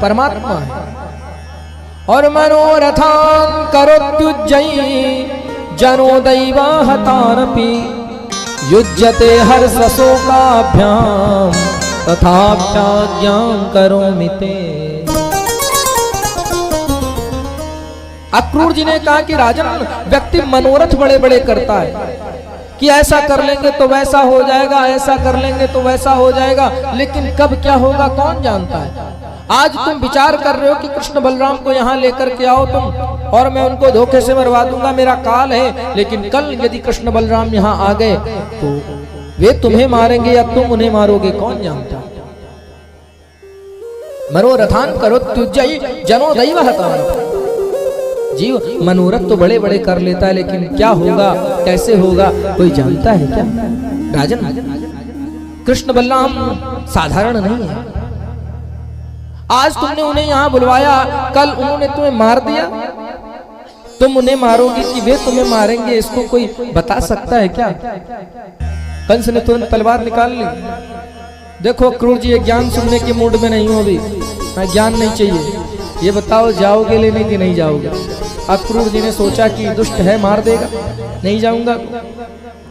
परमात्मा है। और मनोरथान करोत्युज्जयी जनो दैवाहतारपि युज्यते हर्षशोकाभ्याम तथाप्याज्ञां करोमि ते। अक्रूर जी ने कहा कि राजन, व्यक्ति मनोरथ बड़े बड़े करता है कि ऐसा कर लेंगे तो वैसा हो जाएगा, ऐसा कर लेंगे तो वैसा हो जाएगा, लेकिन कब क्या होगा कौन जानता है। आज तुम विचार कर रहे हो कि कृष्ण बलराम को यहाँ लेकर के आओ तुम, और मैं उनको धोखे से मरवा दूंगा, मेरा काल है, लेकिन कल यदि कृष्ण बलराम यहाँ आ गए तो वे तुम्हें मारेंगे या तुम उन्हें मारोगे, कौन जानता। मनोरथान करोत्युज्जयी जनो दैवहतारपि। जीव मनोरथ तो बड़े बड़े कर लेता है, लेकिन क्या होगा कैसे होगा कोई जानता है क्या। राजन, कृष्ण बलराम साधारण नहीं है। आज तुमने उन्हें यहाँ बुलवाया, कल उन्होंने तुम्हें मार दिया, तुम उन्हें मारोगे कि वे तुम्हें मारेंगे, इसको कोई बता सकता है क्या। कंस ने तुरंत तलवार निकाल ली। देखो अक्रूर जी, ज्ञान सुनने के मूड में नहीं हो, अभी ज्ञान नहीं चाहिए, ये बताओ जाओगे लेने कि नहीं जाओगे। अक्रूर जी ने सोचा कि दुष्ट है, मार देगा, नहीं जाऊंगा।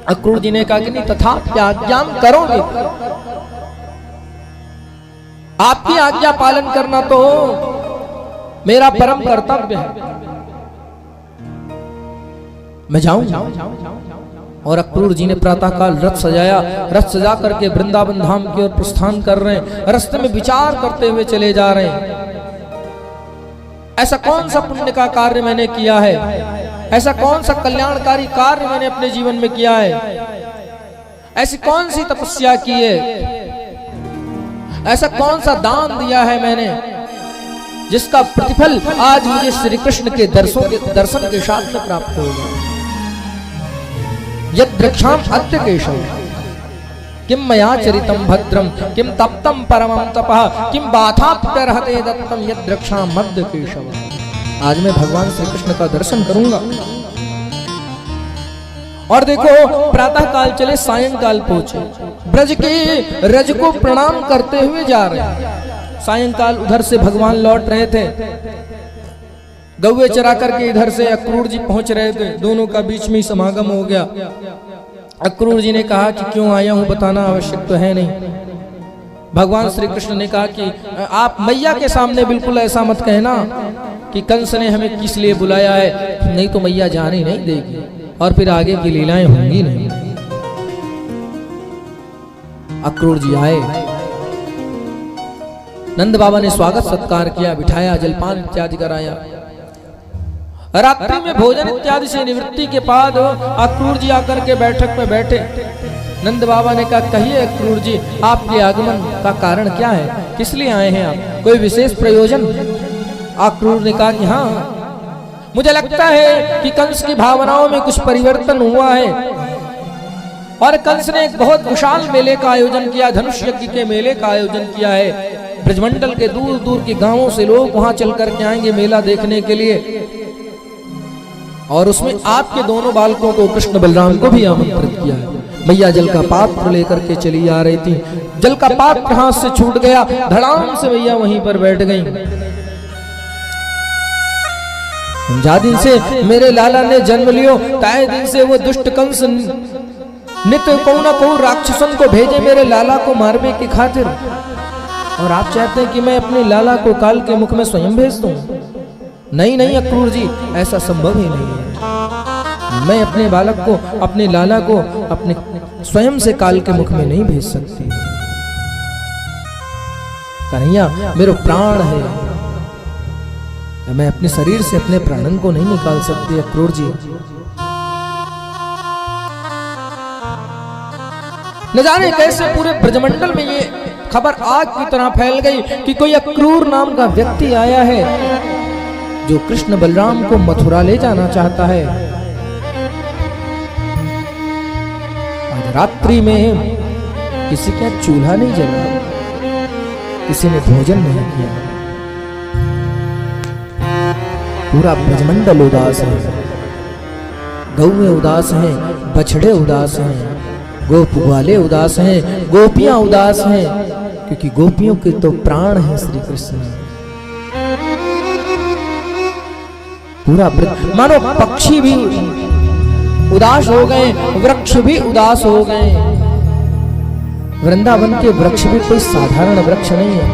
अक्रूर जी ने कहा कि नहीं, तथापि आज्ञा करोगे, आपकी आज्ञा पालन करना तो मेरा परम कर्तव्य है, मैं जाऊं। और अक्रूर जी ने प्रातःकाल रथ सजाया, रथ सजा करके वृंदावन धाम की ओर प्रस्थान कर रहे हैं। रास्ते में विचार करते हुए चले जा रहे हैं, ऐसा कौन सा पुण्य का कार्य मैंने किया है, ऐसा कौन सा कल्याणकारी कार्य मैंने अपने जीवन में किया है, ऐसी कौन सी तपस्या की है, ऐसा कौन सा दान दिया है मैंने जिसका प्रतिफल आज मुझे श्री कृष्ण के दर्शन के साथ में प्राप्त होगा। यद्रक्षाम अद्य केशव किम मया चरितम भद्रम किम तप्तम परमं तपः किम बाथाप्यर्हते दत्तम यद्रक्षाम अद्य केशव। आज मैं भगवान श्री कृष्ण का दर्शन करूंगा। और देखो प्रातः काल चले, सायंकाल पहुंचे, ब्रज के रज को प्रणाम करते हुए जा रहे हैं। सायंकाल उधर से भगवान लौट रहे थे, गौवे चरा करके इधर से अक्रूर जी पहुंच रहे थे, दोनों का बीच में समागम हो गया। अक्रूर जी ने कहा कि क्यों आया हूं बताना आवश्यक तो है नहीं। भगवान श्री कृष्ण ने कहा कि आप मैया के सामने बिल्कुल ऐसा मत कहना कि कंस ने हमें किस लिए बुलाया है, नहीं तो मैया जाने नहीं देगी और फिर आगे की लीलाएं होंगी नहीं। अक्रूर जी आए, नंद बाबा ने स्वागत सत्कार किया, बिठाया, जलपान इत्यादि कराया। रात्रि में भोजन इत्यादि से निवृत्ति के बाद अक्रूर जी आकर के बैठक में बैठे। नंद बाबा ने कहा, कहिए अक्रूर जी, आपके आगमन का कारण क्या है, किस लिए आए हैं आप, कोई विशेष प्रयोजन। अक्रूर ने कहा कि हाँ, मुझे लगता है कि कंस की भावनाओं में कुछ परिवर्तन हुआ है और कंस ने एक बहुत विशाल मेले का आयोजन किया, धनुष यज्ञ के मेले का आयोजन किया है। ब्रजमंडल के दूर दूर के गांवों से लोग वहां चल करके आएंगे मेला देखने के लिए, और उसमें आपके दोनों बालकों को, कृष्ण बलराम को भी आमंत्रित किया है। मैया जल का पात्र लेकर के चली आ रही थी, जल का पात्र हाथ से छूट गया, धड़ाम से मैया वहीं पर बैठ गई। जा दिन से मेरे लाला ने जन्म लियो, ताए दिन से वो दुष्ट कंस नित्य कहूं ना कहूं राक्षसन को भेजे मेरे लाला को मारने की खातिर, और आप चाहते हैं कि मैं अपने लाला को काल के मुख में स्वयं भेज दूं। नहीं नहीं अक्रूर जी, ऐसा संभव ही नहीं है। मैं अपने बालक को, अपने लाला को अपने स्वयं से काल के मुख में नहीं भेज सकती। कन्हैया मेरा प्राण है, मैं अपने शरीर से अपने प्राणन को नहीं निकाल सकती अक्रूर जी। न जाने कैसे पूरे ब्रजमंडल में ये खबर आग की तरह फैल गई कि कोई अक्रूर नाम का व्यक्ति आया है जो कृष्ण बलराम को मथुरा ले जाना चाहता है। आज रात्रि में किसी का चूल्हा नहीं जला, किसी ने भोजन नहीं किया, पूरा ब्रजमंडल उदास है, गौएं उदास हैं, बछड़े उदास हैं, गोप ग्वाले उदास हैं, गोपियां उदास हैं, क्योंकि गोपियों के तो प्राण हैं श्री कृष्ण। पूरा मानो पक्षी भी उदास हो गए, वृक्ष भी उदास हो गए। वृंदावन के वृक्ष भी कोई साधारण वृक्ष नहीं है,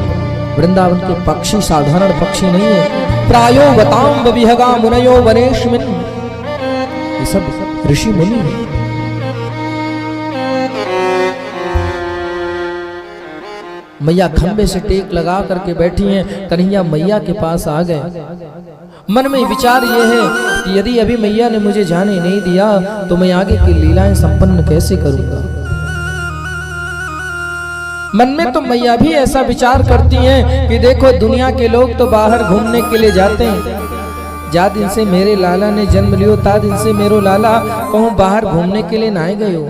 वृंदावन के पक्षी साधारण पक्षी नहीं है। प्रायो वताम विहगा मुनयो वनेश्मिन, ये सब ऋषि मुनि हैं। मैया खंबे से टेक लगा करके बैठी हैं। कन्हैया मैया के पास आ गए। मन में विचार ये है कि यदि अभी मैया ने मुझे जाने नहीं दिया तो मैं आगे की लीलाएं संपन्न कैसे करूंगा। मन में तो मैया भी ऐसा विचार करती हैं कि देखो दुनिया के लोग तो बाहर घूमने के लिए जाते हैं। जा दिन से मेरे लाला ने जन्म लियो ता दिन से मेरो लाला कहूं बाहर घूमने के लिए ना गए हो।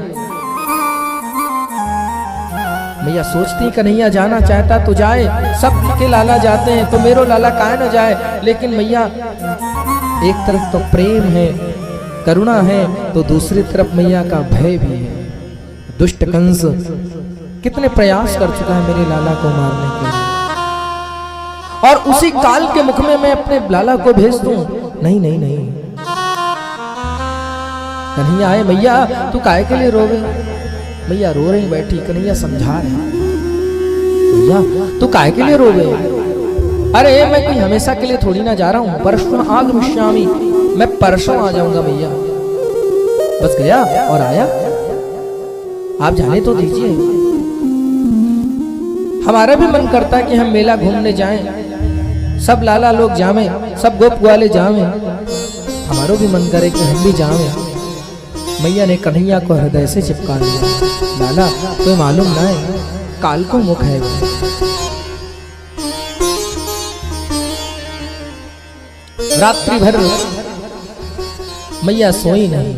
मैया सोचती कन्हैया जाना चाहता तो जाए, सब के लाला जाते हैं तो मेरो लाला काहे न जाए। लेकिन मैया एक तरफ तो प्रेम है, करुणा है, तो दूसरी तरफ मैया का भय भी है। दुष्ट कंस कितने प्रयास कर चुका है मेरे लाला को मारने के लिए, और उसी काल के मुख में मैं अपने लाला को भेज दूं। नहीं नहीं नहीं, कन्हैया आए, मैया तू काहे के लिए रोवे। मैया रो रही बैठी, कन्हैया समझा रहे, मैया तू काहे के लिए रोवे। अरे मैं कोई हमेशा के लिए थोड़ी ना जा रहा हूं, परसों आगमिष्यामि, मैं परसों आ जाऊंगा मैया। बस गया और आया, आप जाने तो दीजिए। हमारा भी मन करता है कि हम मेला घूमने जाएं, सब लाला लोग जावें, सब गोप वाले जावें, हमारो भी मन करे कि हम भी जावें। मैया ने कन्हैया को हृदय से चिपका लिया। लाला तो मालूम ना है काल को मुख है। रात्रि भर मैया सोई नहीं।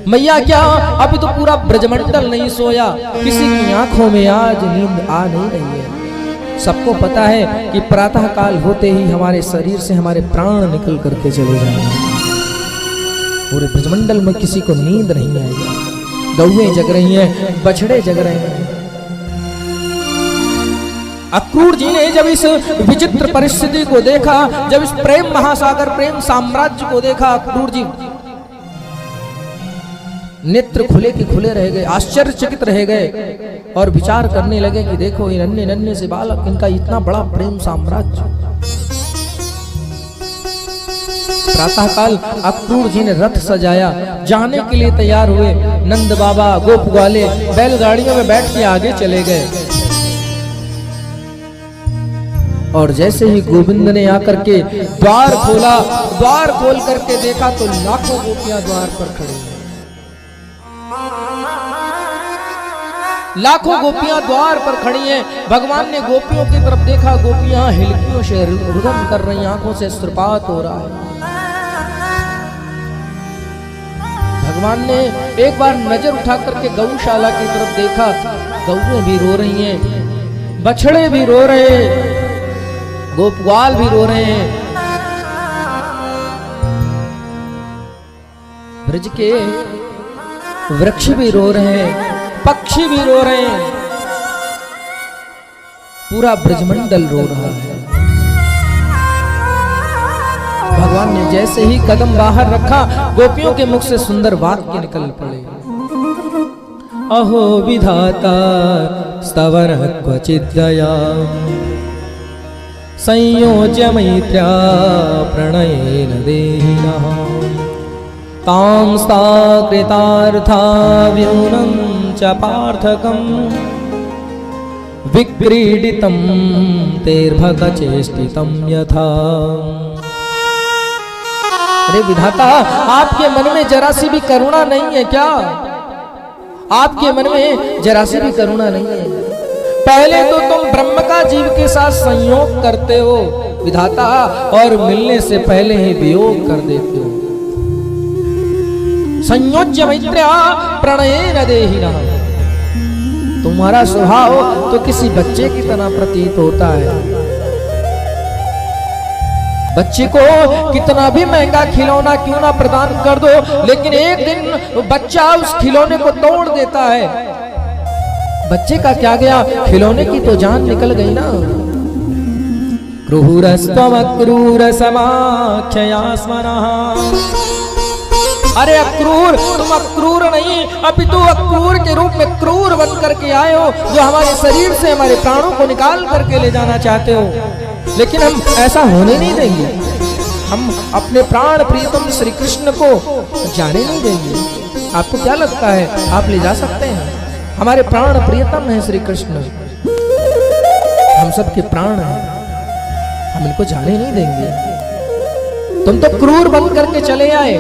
मैया क्या, अभी तो पूरा ब्रजमंडल नहीं सोया, किसी की आंखों में आज नींद आ नहीं रही है। सबको पता है कि प्रातः काल होते ही हमारे शरीर से हमारे प्राण निकल करके चले जाएंगे। पूरे ब्रजमंडल में किसी को नींद नहीं आएगी। गौएं जग रही हैं, बछड़े जग रहे हैं। अक्रूर जी ने जब इस विचित्र परिस्थिति को देखा, जब इस प्रेम महासागर प्रेम साम्राज्य को देखा, अक्रूर जी नेत्र खुले के खुले रह गए, आश्चर्यचकित रह गए और विचार करने लगे कि देखो ये नन्हे नन्हे से बालक, इनका इतना बड़ा प्रेम साम्राज्य। प्रातःकाल अक्रूर जी ने रथ सजाया, जाने के लिए तैयार हुए। नंद बाबा गोप वाले बैलगाड़ियों में बैठ के आगे चले गए, और जैसे ही गोविंद ने आकर के द्वार खोला, द्वार खोल करके देखा तो लाखों गोपियां द्वार पर खड़ी हैं। लाखों गोपियां द्वार पर खड़ी हैं। भगवान ने गोपियों की तरफ देखा, गोपियां हिलकियों से रुदन कर रही, आंखों से अश्रुपात हो रहा है। भगवान ने एक बार नजर उठा करके गौशाला की तरफ देखा, गौएं भी रो रही हैं, बछड़े भी रो रहे हैं, गोपवाल भी रो रहे हैं। ब्रज के वृक्ष भी रो रहे हैं, पक्षी भी रो रहे हैं, पूरा ब्रजमंडल रो रहा है। भगवान ने जैसे ही कदम बाहर रखा, गोपियों के मुख से सुंदर वाक्य निकल पड़े। अहो विधाता स्तवर क्वचित् दया, संयोज्य मैत्र्या प्रणयेन देहिनः, तां सा कृतार्था व्यूनं च पार्थकं, विक्रीडितं तेर्भगचेष्टितं यथा। अरे विधाता, आपके मन में जरा सी भी करुणा नहीं है क्या? आपके मन में जरा सी भी करुणा नहीं है? पहले तो तुम ब्रह्म का जीव के साथ संयोग करते हो विधाता, और मिलने से पहले ही वियोग कर देते हो। संयोज्य मैत्र्या प्रणयेन देहिनः, तुम्हारा स्वभाव तो किसी बच्चे की तरह प्रतीत होता है। बच्चे को कितना भी महंगा खिलौना क्यों ना प्रदान कर दो, लेकिन एक दिन बच्चा उस खिलौने को तोड़ देता है। बच्चे का क्या गया, खिलौने की तो जान निकल गई ना। क्रूरस्त्वमक्रूर समाख्यया स्मरः। अरे अक्रूर, तुम अक्रूर नहीं अपितु अक्रूर के रूप में क्रूर बन करके आए हो, जो हमारे शरीर से हमारे प्राणों को निकाल करके ले जाना चाहते हो। लेकिन हम ऐसा होने नहीं देंगे। हम अपने प्राण प्रियतम श्री कृष्ण को जाने नहीं देंगे। आपको क्या लगता है आप ले जा सकते हैं? हमारे प्राण प्रियतम है श्री कृष्ण, हम सबके प्राण हैं, हम इनको जाने नहीं देंगे। तुम तो क्रूर बन करके चले आए,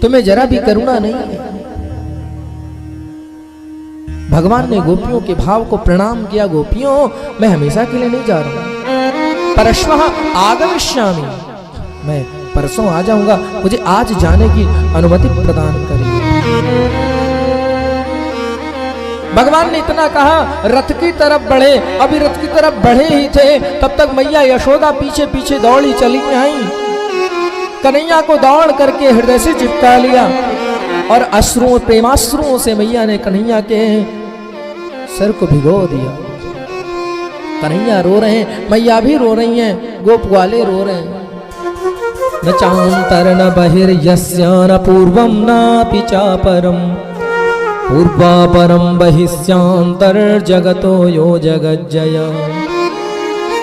तुम्हें जरा भी करुणा नहीं है। भगवान ने गोपियों के भाव को प्रणाम किया। गोपियों, मैं हमेशा के लिए नहीं जा रहा हूं, परश्वः आगमिष्यामि, मैं परसों आ जाऊंगा, मुझे आज जाने की अनुमति प्रदान करिए। भगवान ने इतना कहा, रथ की तरफ बढ़े। अभी रथ की तरफ बढ़े ही थे, तब तक मैया यशोदा पीछे पीछे दौड़ी चली आई। कन्हैया को दौड़ करके हृदय से चिपका लिया और अश्रुओं, प्रेमाश्रुओं से मैया ने कन्हैया के सर को भिगो दिया। कन्हैया रो रहे हैं, मैया भी रो रही हैं, गोप वाले रो रहे हैं। न चांतर न बहिर्यस्य न पूर्वम नापि चापरम, पूर्वापरम बहिस्यांतर्जगतो यो जगज्जय,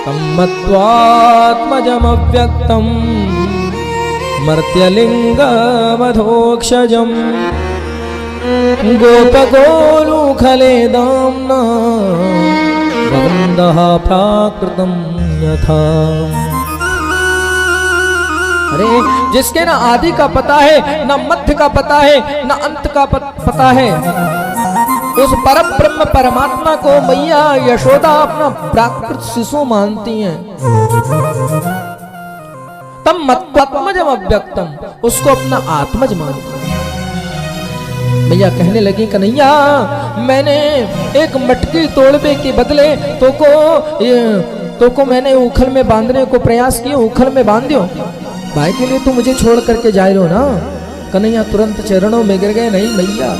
तं मत्वात्मजमव्यक्तं मर्त्यलिङ्गमधोक्षजम् गोपगोलूखले दाम्ना गोविन्दः प्राकृतं यथा। अरे जिसके ना आदि का पता है, ना मध्य का पता है, ना अंत का पता है, उस परम ब्रह्म परमात्मा को मैया यशोदा अपना प्राकृत शिशु मानती हैं। तम मत्वात्मजम अव्यक्तम, उसको अपना आत्मज मानती हैं। मैया कहने लगी, कन्हैया मैंने एक मटकी तोड़ने के बदले तो को मैंने उखल में बांधने को प्रयास किया, उखल में बांध दियो। भाई के लिए तो मुझे छोड़ करके जा रहे हो ना। कन्हैया तुरंत चरणों में गिर गए। नहीं मैया,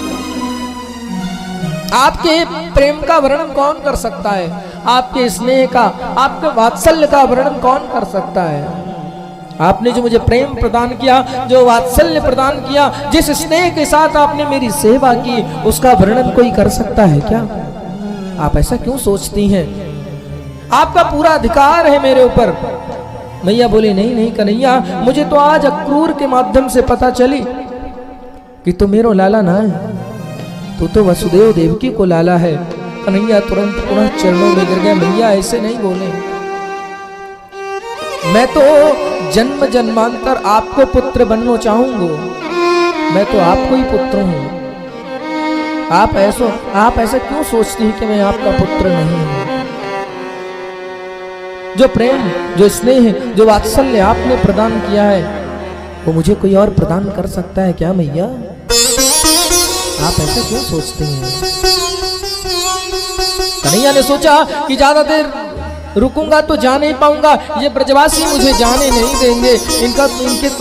आपके प्रेम का वर्णन कौन कर सकता है? आपके स्नेह का, आपके वात्सल्य का वर्णन कौन कर सकता है? आपने जो मुझे प्रेम प्रदान किया, जो वात्सल्य प्रदान किया, जिस स्नेह के साथ आपने मेरी सेवा की, उसका वर्णन कोई कर सकता है क्या? आप ऐसा क्यों सोचती हैं? आपका पूरा अधिकार है मेरे ऊपर। मैया बोली, नहीं नहीं कन्हैया, मुझे तो आज अक्रूर के माध्यम से पता चली कि तू मेरो लाला ना है, तू तो वसुदेव देवकी को लाला है। कन्हैया तुरंत पुनः चरणों में गिर गया। मैया ऐसे नहीं बोले, मैं तो जन्म जन्मांतर आपको पुत्र बनना चाहूंगा, मैं तो आपको ही पुत्र हूं। आप ऐसा क्यों सोचती हैं कि मैं आपका पुत्र नहीं हूं? जो प्रेम, जो स्नेह, जो वात्सल्य आपने प्रदान किया है, वो मुझे कोई और प्रदान कर सकता है क्या मैया? आप ऐसा क्यों सोचते हैं? कन्हैया ने सोचा कि ज्यादा देर रुकूंगा तो जा नहीं पाऊंगा, ये ब्रजवासी मुझे जाने नहीं देंगे,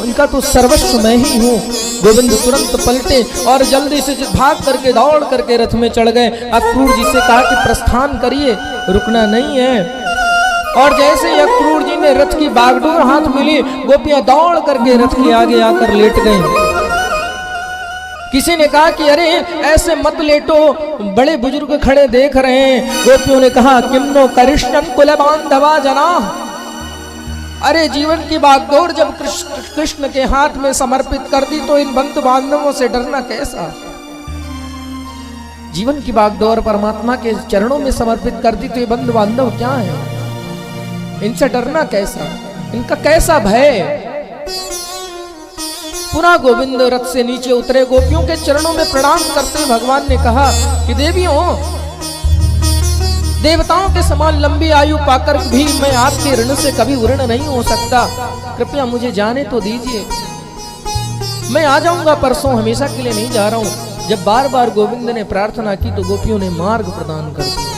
इनका तो सर्वस्व मैं ही हूँ। गोविंद तुरंत पलटे और जल्दी से भाग करके दौड़ करके रथ में चढ़ गए। अक्रूर जी से कहा कि प्रस्थान करिए, रुकना नहीं है। और जैसे ही अक्रूर जी ने रथ की बागडोर हाथ मिली, गोपियां दौड़ करके रथ के आगे आकर लेट गईं। किसी ने कहा कि अरे ऐसे मत लेटो, बड़े बुजुर्ग खड़े देख रहे हैं। गोपियों ने कहा, किम्नो करिष्णन कुल बांधवा जना। अरे जीवन की बागडोर जब कृष्ण के हाथ में समर्पित कर दी तो इन बंधु बांधवों से डरना कैसा? जीवन की बागडोर परमात्मा के चरणों में समर्पित कर दी तो ये बंधु बांधव क्या है? इनसे डरना कैसा? इनका कैसा भय? पुनः गोविंद रथ से नीचे उतरे, गोपियों के चरणों में प्रणाम करते भगवान ने कहा कि देवियों, देवताओं के समान लंबी आयु पाकर भी मैं आपके ऋण से कभी ऋण नहीं हो सकता, कृपया मुझे जाने तो दीजिए। मैं आ जाऊंगा परसों, हमेशा के लिए नहीं जा रहा हूं। जब बार बार गोविंद ने प्रार्थना की तो गोपियों ने मार्ग प्रदान कर दिया।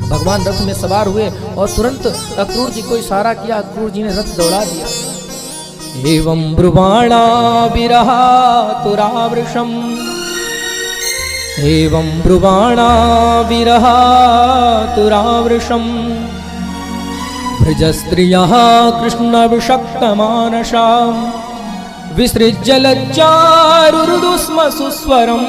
भगवान रथ में सवार हुए और तुरंत अक्रूर जी को इशारा किया। अक्रूर जी ने रथ दौड़ा दिया। एवं ब्रुवाणा विरहातुरावृषम्, एवं ब्रुवाणा विरहातुरावृषम् ब्रजस्त्रियः कृष्णविषक्तमानसां विसृज्य लज्जारुरुदु स्म सुस्वरम्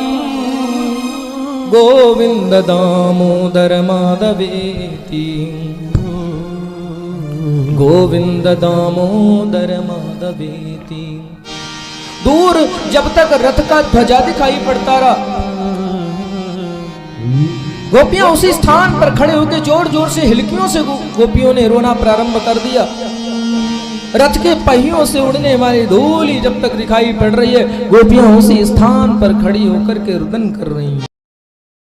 गोविन्द दामोदर माधवेति गोविंद दामोदर माधवेति। दूर जब तक रथ का ध्वजा दिखाई पड़ता रहा, गोपियां उसी स्थान पर खड़े होकर जोर जोर से हिलकियों से गोपियों ने रोना प्रारंभ कर दिया। रथ के पहियों से उड़ने वाली धूली जब तक दिखाई पड़ रही है, गोपियां उसी स्थान पर खड़ी होकर के रुदन कर रही हैं।